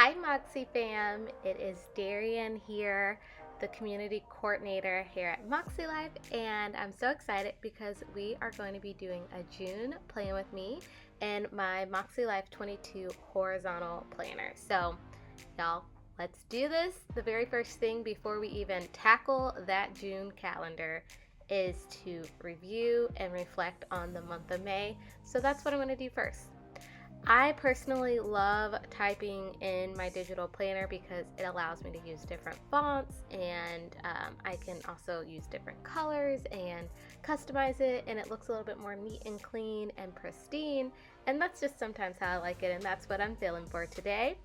Hi Moxie fam, it is Darian here, the community coordinator here at Makselife, and I'm so excited because we are going to be doing a June plan with me in my Makselife 22 horizontal planner. So y'all, let's do this. The very first thing before we even tackle that June calendar is to review and reflect on the month of May. So that's what I'm going to do first. I personally love typing in my digital planner because it allows me to use different fonts, and I can also use different colors and customize it, and it looks a little bit more neat and clean and pristine, and that's just sometimes how I like it, and that's what I'm feeling for today.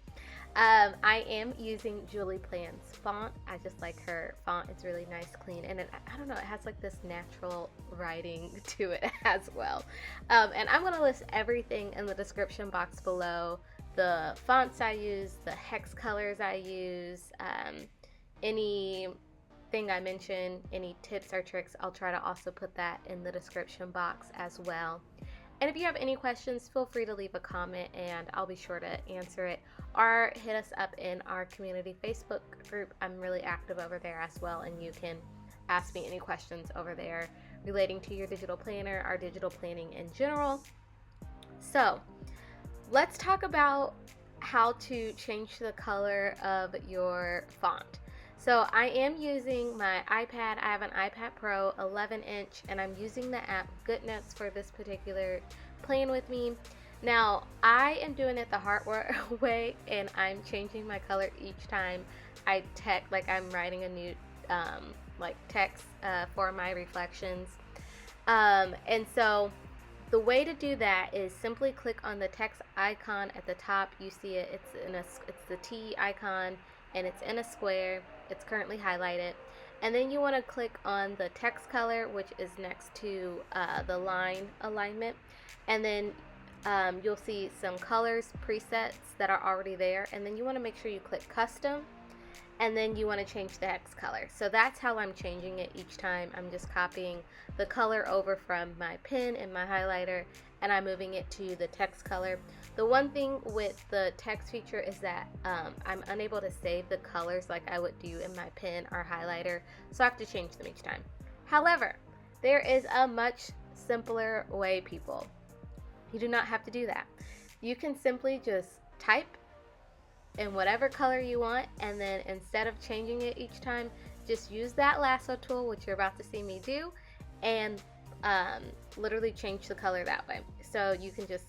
I am using JuliePlans Font. I just like her font. It's really nice, clean, and I don't know, it has like this natural writing to it as well. And I'm going to list everything in the description box below. The fonts I use, the hex colors I use, anything I mention, any tips or tricks, I'll try to also put that in the description box as well. And if you have any questions, feel free to leave a comment and I'll be sure to answer it, or hit us up in our community Facebook group. I'm really active over there as well, and you can ask me any questions over there relating to your digital planner or digital planning in general. So let's talk about how to change the color of your font. So I am using my iPad. I have an iPad Pro 11-inch, and I'm using the app Goodnotes for this particular plan with me. Now, I am doing it the hard way, and I'm changing my color each time I text, like I'm writing a new text for my reflections. And so the way to do that is simply click on the text icon at the top. You see it, it's the T icon, and it's in a square. It's currently highlighted. And then you want to click on the text color, which is next to the line alignment. And then you'll see some colors presets that are already there. And then you want to make sure you click custom. And then you want to change the hex color. So that's how I'm changing it each time. I'm just copying the color over from my pen and my highlighter, and I'm moving it to the text color. The one thing with the text feature is that I'm unable to save the colors like I would do in my pen or highlighter, so I have to change them each time. However, there is a much simpler way, people. You do not have to do that. You can simply just type in whatever color you want, and then instead of changing it each time, just use that lasso tool, which you're about to see me do, and literally change the color that way. So you can just,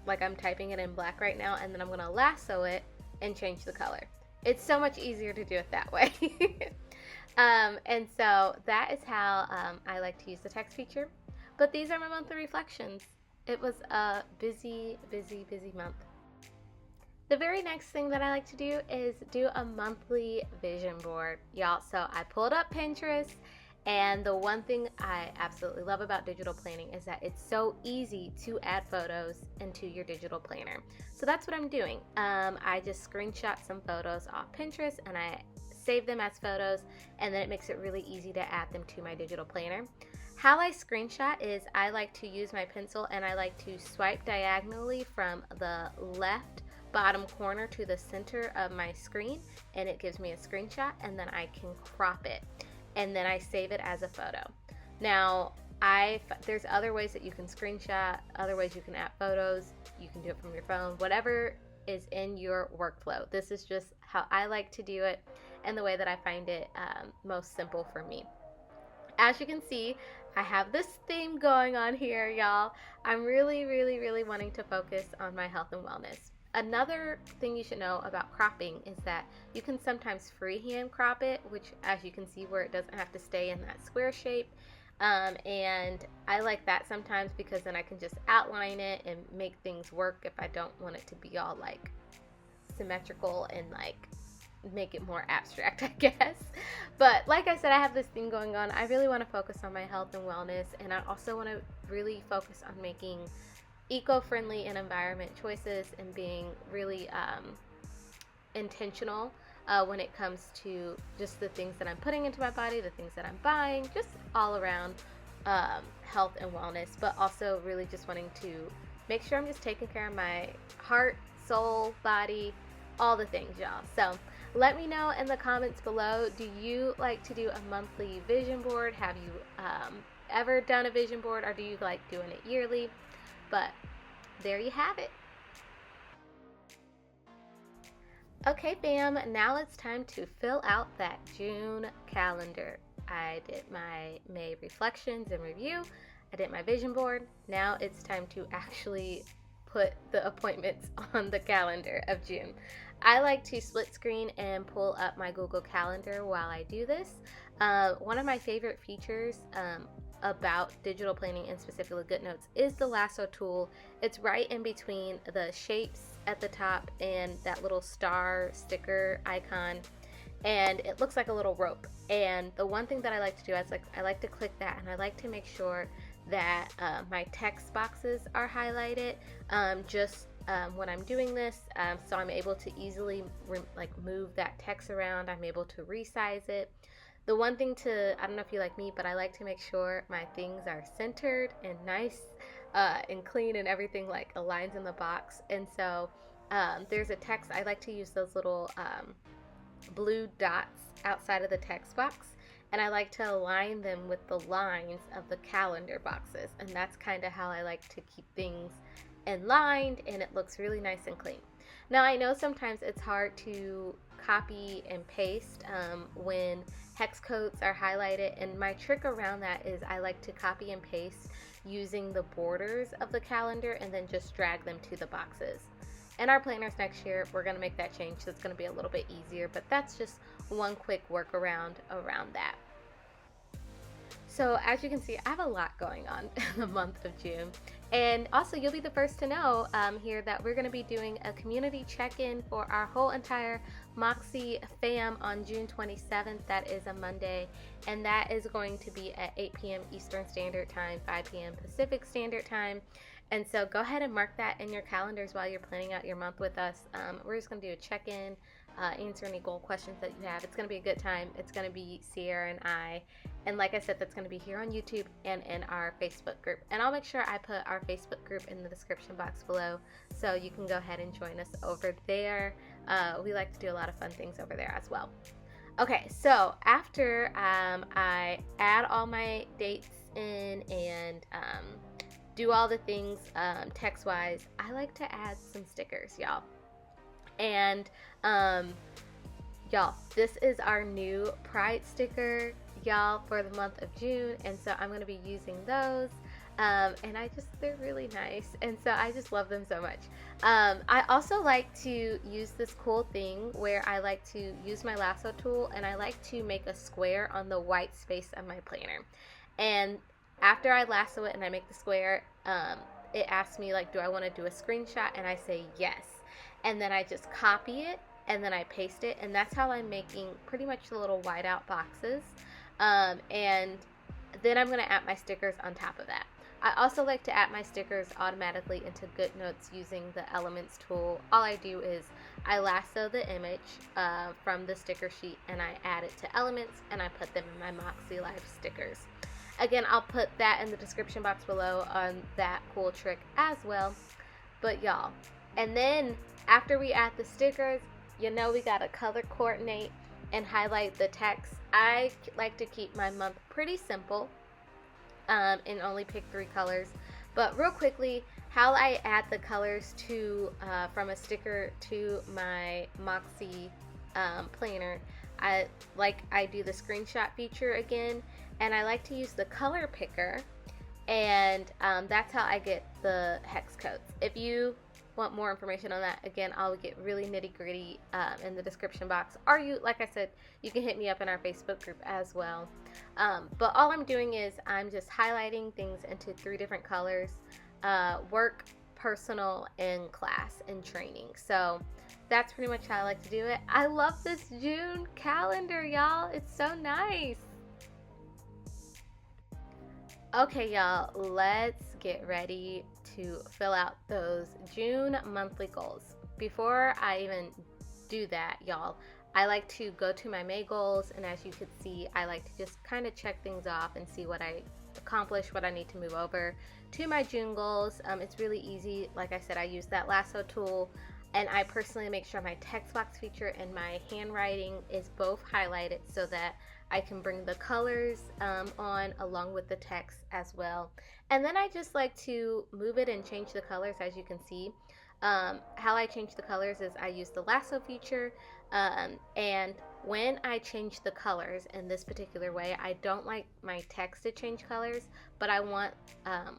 like I'm typing it in black right now, and then I'm gonna lasso it and change the color. It's so much easier to do it that way. And so that is how I like to use the text feature. But these are my monthly reflections. It was a busy month. The very next thing that I like to do is do a monthly vision board, y'all. So I pulled up Pinterest, and the one thing I absolutely love about digital planning is that it's so easy to add photos into your digital planner. So that's what I'm doing. I just screenshot some photos off Pinterest and I save them as photos, and then it makes it really easy to add them to my digital planner. How I screenshot is I like to use my pencil, and I like to swipe diagonally from the left bottom corner to the center of my screen, and it gives me a screenshot, and then I can crop it, and then I save it as a photo. Now there's other ways that you can screenshot, other ways you can add photos. You can do it from your phone, whatever is in your workflow. This is just how I like to do it and the way that I find it most simple for me. As you can see, I have this theme going on here, y'all. I'm really wanting to focus on my health and wellness. Another thing you should know about cropping is that you can sometimes freehand crop it, which, as you can see, where it doesn't have to stay in that square shape. And I like that sometimes because then I can just outline it and make things work if I don't want it to be all like symmetrical and like make it more abstract, I guess. But like I said, I have this thing going on. I really want to focus on my health and wellness, and I also want to really focus on making eco-friendly and environment choices and being really intentional when it comes to just the things that I'm putting into my body, the things that I'm buying, just all around health and wellness, but also really just wanting to make sure I'm just taking care of my heart, soul, body, all the things, y'all. So let me know in the comments below, do you like to do a monthly vision board? Have you ever done a vision board, or do you like doing it yearly? But there you have it. Okay, fam, now it's time to fill out that June calendar. I did my May reflections and review. I did my vision board. Now it's time to actually put the appointments on the calendar of June. I like to split screen and pull up my Google Calendar while I do this. One of my favorite features about digital planning, and specifically Goodnotes, is the Lasso tool. It's right in between the shapes at the top and that little star sticker icon, and it looks like a little rope. And the one thing that I like to do is I like to click that, and I like to make sure that my text boxes are highlighted when I'm doing this, so I'm able to easily move that text around. I'm able to resize it. The one thing I don't know if you like me, but I like to make sure my things are centered and nice and clean, and everything like aligns in the box. And so there's a text, I like to use those little blue dots outside of the text box, and I like to align them with the lines of the calendar boxes, and that's kind of how I like to keep things aligned, and it looks really nice and clean. Now, I know sometimes it's hard to copy and paste when hex codes are highlighted, and my trick around that is I like to copy and paste using the borders of the calendar and then just drag them to the boxes. In our planners next year, we're going to make that change, so it's going to be a little bit easier, but that's just one quick workaround around that. So as you can see, I have a lot going on in the month of June. And also, you'll be the first to know here that we're going to be doing a community check-in for our whole entire Moxie fam on June 27th. That is a Monday, and that is going to be at 8 p.m. Eastern Standard Time, 5 p.m. Pacific Standard Time. And so go ahead and mark that in your calendars while you're planning out your month with us. We're just going to do a check-in, answer any goal questions that you have. It's going to be a good time. It's going to be Sierra and I. And like I said, that's going to be here on YouTube and in our Facebook group. And I'll make sure I put our Facebook group in the description box below, so you can go ahead and join us over there. We like to do a lot of fun things over there as well. Okay, so after I add all my dates in and do all the things text-wise, I like to add some stickers, y'all. And y'all, this is our new Pride sticker, y'all, for the month of June, and so I'm going to be using those, and they're really nice, and so I just love them so much. I also like to use this cool thing where I like to use my lasso tool, and I like to make a square on the white space of my planner. And after I lasso it and I make the square, it asks me, like, do I want to do a screenshot? And I say yes. And then I just copy it, and then I paste it, and that's how I'm making pretty much the little whiteout boxes. And then I'm going to add my stickers on top of that. I also like to add my stickers automatically into Goodnotes using the Elements tool. All I do is I lasso the image from the sticker sheet, and I add it to Elements, and I put them in my Makselife stickers. Again, I'll put that in the description box below on that cool trick as well. But y'all, and then after we add the stickers, you know we gotta color coordinate and highlight the text. I like to keep my month pretty simple and only pick 3 colors. But real quickly, how I add the colors to from a sticker to my Moxie planner, I do the screenshot feature again, and I like to use the color picker, and that's how I get the hex codes. If you want more information on that, again, I'll get really nitty gritty in the description box, or like I said, you can hit me up in our Facebook group as well. But all I'm doing is I'm just highlighting things into 3 different colors: work, personal, and class and training. So that's pretty much how I like to do it. I love this June calendar, y'all. It's so nice. Okay, y'all, let's get ready to fill out those June monthly goals. Before I even do that, y'all, I like to go to my May goals, and as you can see, I like to just kind of check things off and see what I accomplished, what I need to move over to my June goals. It's really easy. Like I said, I use that lasso tool. And I personally make sure my text box feature and my handwriting is both highlighted so that I can bring the colors on along with the text as well. And then I just like to move it and change the colors, as you can see. How I change the colors is I use the Lasso feature, and when I change the colors in this particular way, I don't like my text to change colors, but I want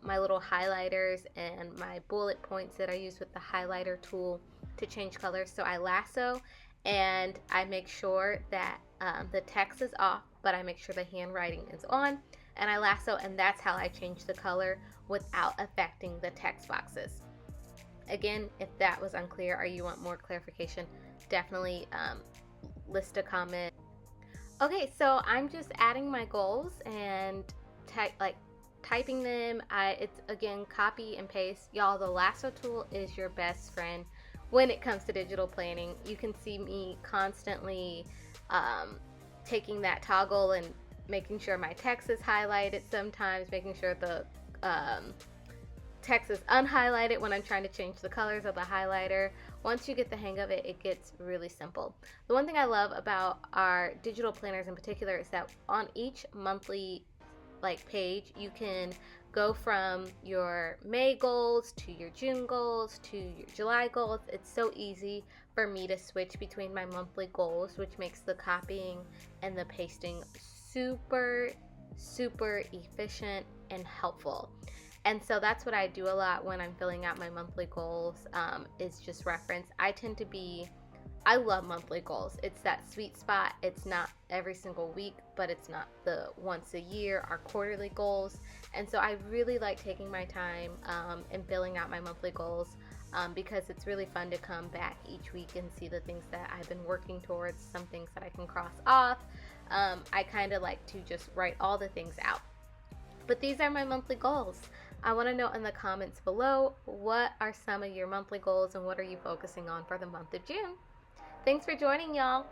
my little highlighters and my bullet points that I use with the highlighter tool to change colors. So I lasso and I make sure that the text is off, but I make sure the handwriting is on, and I lasso, and that's how I change the color without affecting the text boxes. Again, if that was unclear or you want more clarification, definitely list a comment. Okay, so I'm just adding my goals and typing them. It's again copy and paste. Y'all, the Lasso tool is your best friend when it comes to digital planning. You can see me constantly taking that toggle and making sure my text is highlighted sometimes, making sure the text is unhighlighted when I'm trying to change the colors of the highlighter. Once you get the hang of it, it gets really simple. The one thing I love about our digital planners in particular is that on each monthly page, you can go from your May goals to your June goals to your July goals. It's so easy for me to switch between my monthly goals, which makes the copying and the pasting super efficient and helpful. And so that's what I do a lot when I'm filling out my monthly goals, is just reference. I love monthly goals. It's that sweet spot. It's not every single week, but it's not the once a year or quarterly goals. And so I really like taking my time and filling out my monthly goals because it's really fun to come back each week and see the things that I've been working towards, some things that I can cross off. I kind of like to just write all the things out. But these are my monthly goals. I want to know in the comments below, what are some of your monthly goals and what are you focusing on for the month of June? Thanks for joining, y'all.